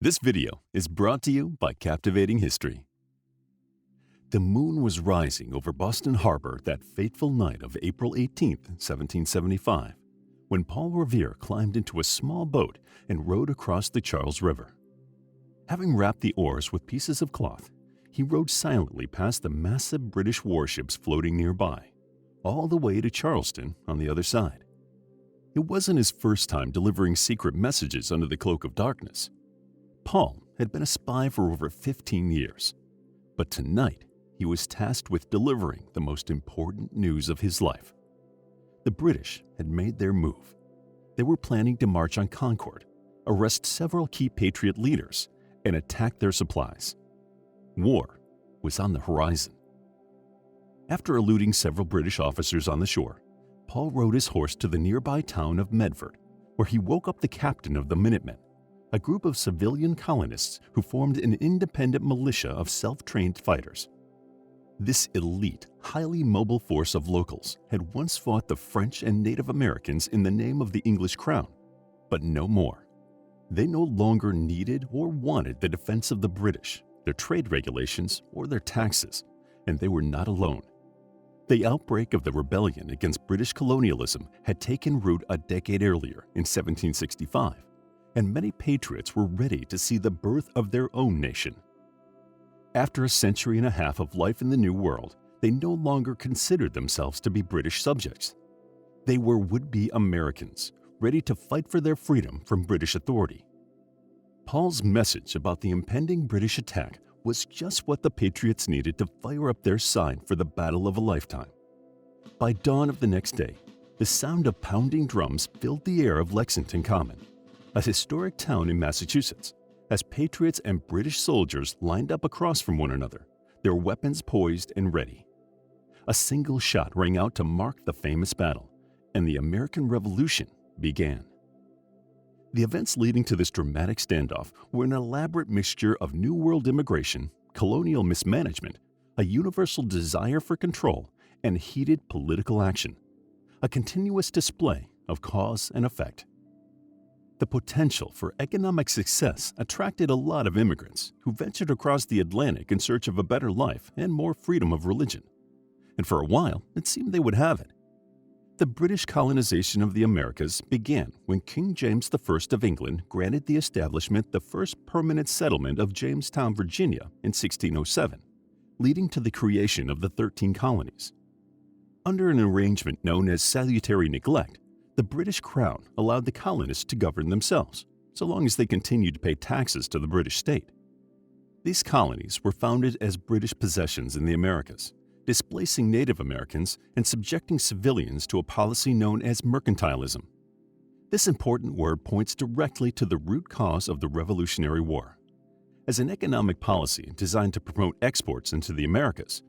This video is brought to you by Captivating History. The moon was rising over Boston Harbor that fateful night of April 18, 1775, when Paul Revere climbed into a small boat and rowed across the Charles River. Having wrapped the oars with pieces of cloth, he rowed silently past the massive British warships floating nearby, all the way to Charleston on the other side. It wasn't his first time delivering secret messages under the cloak of darkness. Paul had been a spy for over 15 years, but tonight he was tasked with delivering the most important news of his life. The British had made their move. They were planning to march on Concord, arrest several key Patriot leaders, and attack their supplies. War was on the horizon. After eluding several British officers on the shore, Paul rode his horse to the nearby town of Medford, where he woke up the captain of the Minutemen, a group of civilian colonists who formed an independent militia of self-trained fighters. This elite, highly mobile force of locals had once fought the French and Native Americans in the name of the English crown, but no more. They no longer needed or wanted the defense of the British, their trade regulations, or their taxes, and they were not alone. The outbreak of the rebellion against British colonialism had taken root a decade earlier in 1765, and many patriots were ready to see the birth of their own nation. After a century and a half of life in the New World, they no longer considered themselves to be British subjects. They were would-be Americans, ready to fight for their freedom from British authority. Paul's message about the impending British attack was just what the patriots needed to fire up their side for the battle of a lifetime. By dawn of the next day, the sound of pounding drums filled the air of Lexington Common, a historic town in Massachusetts, as patriots and British soldiers lined up across from one another, their weapons poised and ready. A single shot rang out to mark the famous battle, and the American Revolution began. The events leading to this dramatic standoff were an elaborate mixture of New World immigration, colonial mismanagement, a universal desire for control, and heated political action, a continuous display of cause and effect. The potential for economic success attracted a lot of immigrants who ventured across the Atlantic in search of a better life and more freedom of religion. And for a while, it seemed they would have it. The British colonization of the Americas began when King James I of England granted the establishment the first permanent settlement of Jamestown, Virginia in 1607, leading to the creation of the 13 colonies. Under an arrangement known as salutary neglect, the British Crown allowed the colonists to govern themselves, so long as they continued to pay taxes to the British state. These colonies were founded as British possessions in the Americas, displacing Native Americans and subjecting civilians to a policy known as mercantilism. This important word points directly to the root cause of the Revolutionary War. As an economic policy designed to promote exports into the Americas,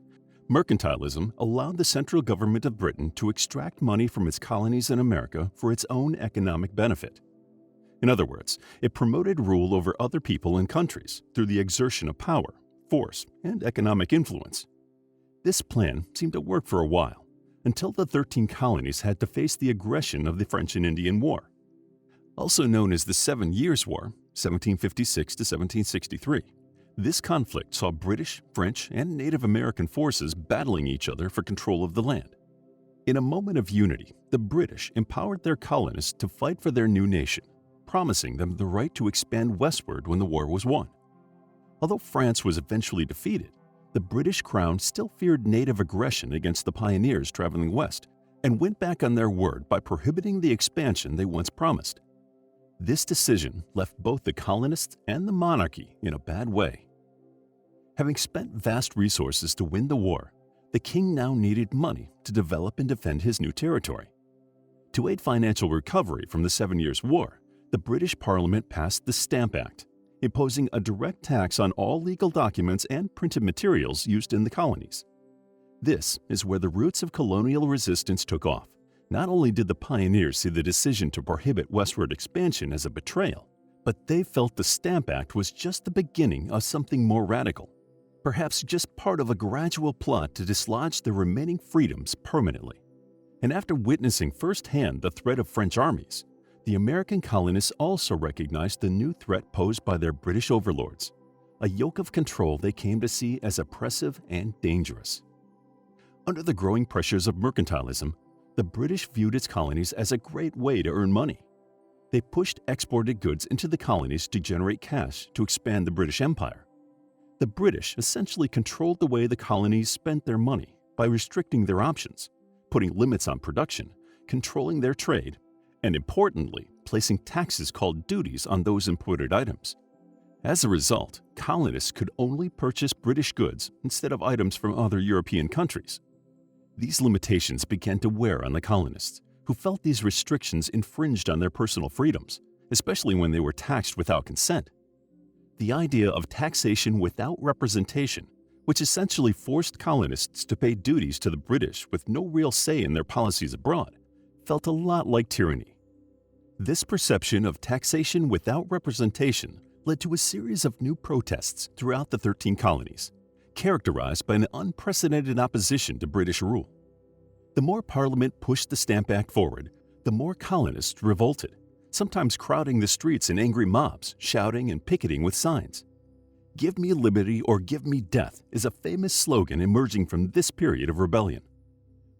mercantilism allowed the central government of Britain to extract money from its colonies in America for its own economic benefit. In other words, it promoted rule over other people and countries through the exertion of power, force, and economic influence. This plan seemed to work for a while, until the 13 colonies had to face the aggression of the French and Indian War. Also known as the 7 Years' War, 1756 to 1763, this conflict saw British, French, and Native American forces battling each other for control of the land. In a moment of unity, the British empowered their colonists to fight for their new nation, promising them the right to expand westward when the war was won. Although France was eventually defeated, the British Crown still feared native aggression against the pioneers traveling west and went back on their word by prohibiting the expansion they once promised. This decision left both the colonists and the monarchy in a bad way. Having spent vast resources to win the war, the king now needed money to develop and defend his new territory. To aid financial recovery from the 7 Years' War, the British Parliament passed the Stamp Act, imposing a direct tax on all legal documents and printed materials used in the colonies. This is where the roots of colonial resistance took off. Not only did the pioneers see the decision to prohibit westward expansion as a betrayal, but they felt the Stamp Act was just the beginning of something more radical, perhaps just part of a gradual plot to dislodge their remaining freedoms permanently. And after witnessing firsthand the threat of French armies, The American colonists also recognized the new threat posed by their British overlords, a yoke of control they came to see as oppressive and dangerous. Under the growing pressures of mercantilism, the British viewed its colonies as a great way to earn money. They pushed exported goods into the colonies to generate cash to expand the British Empire. The British essentially controlled the way the colonies spent their money by restricting their options, putting limits on production, controlling their trade, and importantly, placing taxes called duties on those imported items. As a result, colonists could only purchase British goods instead of items from other European countries. These limitations began to wear on the colonists, who felt these restrictions infringed on their personal freedoms, especially when they were taxed without consent. The idea of taxation without representation, which essentially forced colonists to pay duties to the British with no real say in their policies abroad, felt a lot like tyranny. This perception of taxation without representation led to a series of new protests throughout the 13 colonies, characterized by an unprecedented opposition to British rule. The more Parliament pushed the Stamp Act forward, the more colonists revolted, sometimes crowding the streets in angry mobs, shouting and picketing with signs. "Give me liberty or give me death" is a famous slogan emerging from this period of rebellion.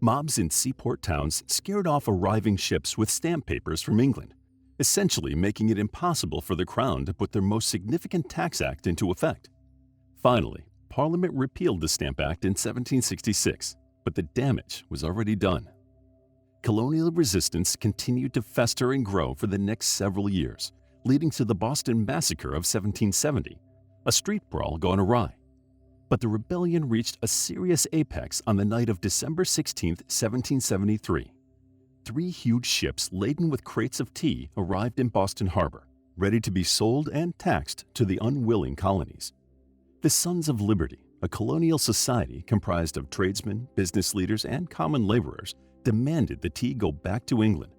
Mobs in seaport towns scared off arriving ships with stamp papers from England, essentially making it impossible for the Crown to put their most significant tax act into effect. Finally, Parliament repealed the Stamp Act in 1766, but the damage was already done. Colonial resistance continued to fester and grow for the next several years, leading to the Boston Massacre of 1770, a street brawl gone awry. But the rebellion reached a serious apex on the night of December 16, 1773. 3 huge ships laden with crates of tea arrived in Boston Harbor, ready to be sold and taxed to the unwilling colonies. The Sons of Liberty, a colonial society comprised of tradesmen, business leaders, and common laborers, demanded the tea go back to England,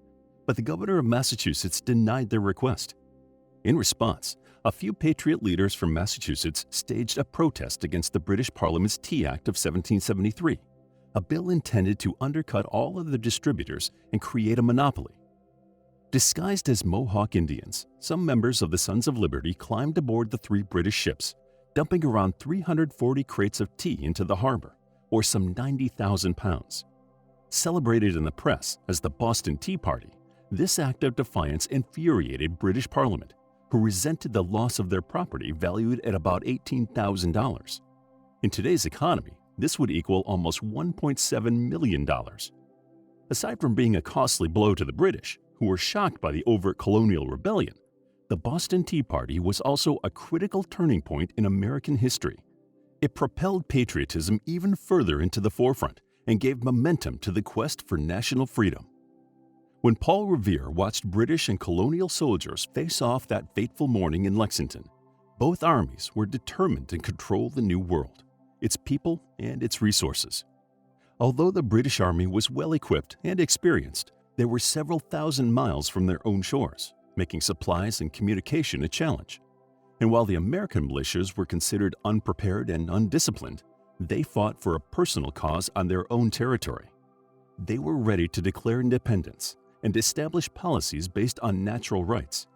but the governor of Massachusetts denied their request. In response, a few patriot leaders from Massachusetts staged a protest against the British Parliament's Tea Act of 1773, a bill intended to undercut all other distributors and create a monopoly. Disguised as Mohawk Indians, some members of the Sons of Liberty climbed aboard the 3 British ships, dumping around 340 crates of tea into the harbor, or some 90,000 pounds. Celebrated in the press as the Boston Tea Party, this act of defiance infuriated British Parliament, who resented the loss of their property valued at about $18,000. In today's economy, this would equal almost $1.7 million. Aside from being a costly blow to the British, who were shocked by the overt colonial rebellion, the Boston Tea Party was also a critical turning point in American history. It propelled patriotism even further into the forefront and gave momentum to the quest for national freedom. When Paul Revere watched British and colonial soldiers face off that fateful morning in Lexington, both armies were determined to control the New World, its people and its resources. Although the British Army was well equipped and experienced, they were several thousand miles from their own shores, making supplies and communication a challenge. And while the American militias were considered unprepared and undisciplined, they fought for a personal cause on their own territory. They were ready to declare independence and establish policies based on natural rights.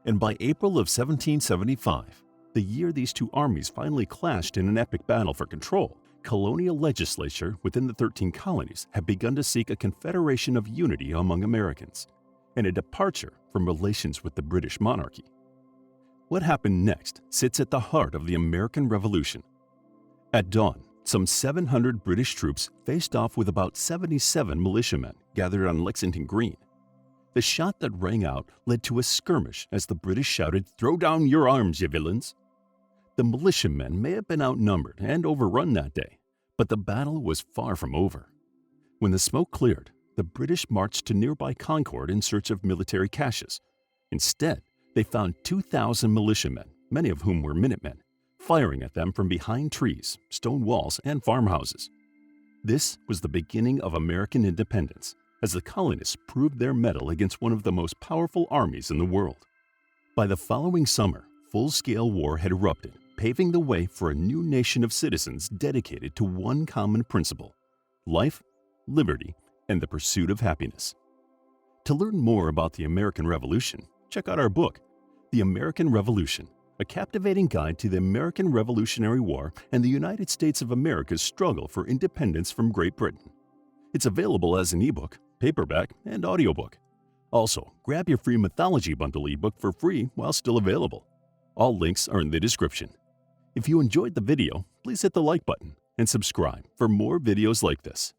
And by April of 1775, the year these two armies finally clashed in an epic battle for control, colonial legislature within the 13 colonies had begun to seek a confederation of unity among Americans and a departure from relations with the British monarchy. What happened next sits at the heart of the American Revolution. At dawn, some 700 British troops faced off with about 77 militiamen gathered on Lexington Green. The shot that rang out led to a skirmish as the British shouted, "Throw down your arms, ye villains!" The militiamen may have been outnumbered and overrun that day, but the battle was far from over. When the smoke cleared, the British marched to nearby Concord in search of military caches. Instead, they found 2,000 militiamen, many of whom were Minutemen, firing at them from behind trees, stone walls, and farmhouses. This was the beginning of American independence, as the colonists proved their mettle against one of the most powerful armies in the world. By the following summer, full-scale war had erupted, paving the way for a new nation of citizens dedicated to one common principle: life, liberty, and the pursuit of happiness. To learn more about the American Revolution, check out our book, The American Revolution, a captivating guide to the American Revolutionary War and the United States of America's struggle for independence from Great Britain. It's available as an ebook, paperback, and audiobook. Also, grab your free mythology bundle ebook for free while still available. All links are in the description. If you enjoyed the video, please hit the like button and subscribe for more videos like this.